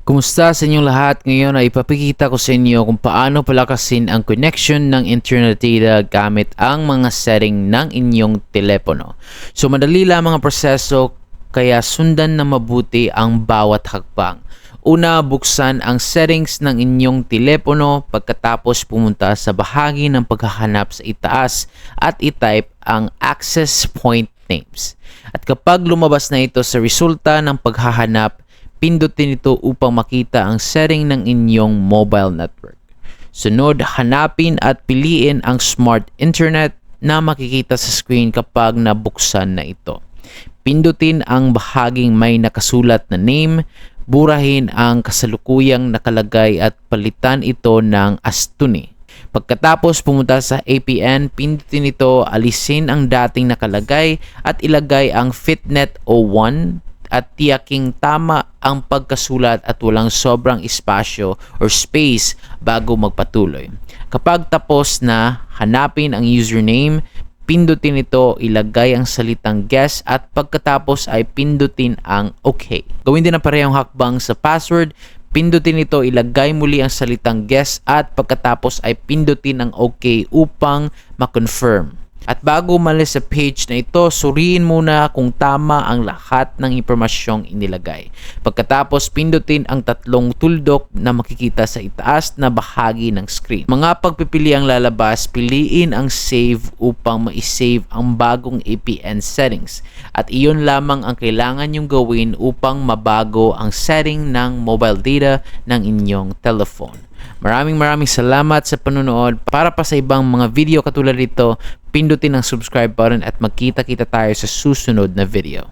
Kumusta sa inyong lahat? Ngayon ay ipapakita ko sa inyo kung paano palakasin ang connection ng internet data gamit ang mga setting ng inyong telepono. So madali lamang ang proseso kaya sundan na mabuti ang bawat hakbang. Una, buksan ang settings ng inyong telepono pagkatapos pumunta sa bahagi ng paghahanap sa itaas at itype ang access point names. At kapag lumabas na ito sa resulta ng paghahanap, pindutin ito upang makita ang setting ng inyong mobile network. Sunod, hanapin at piliin ang Smart Internet na makikita sa screen kapag nabuksan na ito. Pindutin ang bahaging may nakasulat na name, burahin ang kasalukuyang nakalagay at palitan ito ng Astuni. Pagkatapos pumunta sa APN, pindutin ito, alisin ang dating nakalagay at ilagay ang Fitnet 01 at tiyaking tama ang pagkasulat at walang sobrang espasyo or space bago magpatuloy. Kapag tapos na, hanapin ang username, pindutin ito, ilagay ang salitang guess at pagkatapos ay pindutin ang OK. Gawin din ang parehong hakbang sa password, pindutin ito, ilagay muli ang salitang guess at pagkatapos ay pindutin ang OK upang ma-confirm. At bago umalis sa page na ito, suriin muna kung tama ang lahat ng impormasyong inilagay. Pagkatapos, pindutin ang tatlong tuldok na makikita sa itaas na bahagi ng screen. Mga pagpipili ang lalabas, piliin ang save upang ma-save ang bagong APN settings. At iyon lamang ang kailangan nyong gawin upang mabago ang setting ng mobile data ng inyong telephone. Maraming salamat sa panonood. Para pa sa ibang mga video katulad nito, pindutin ang subscribe button at magkita-kita tayo sa susunod na video.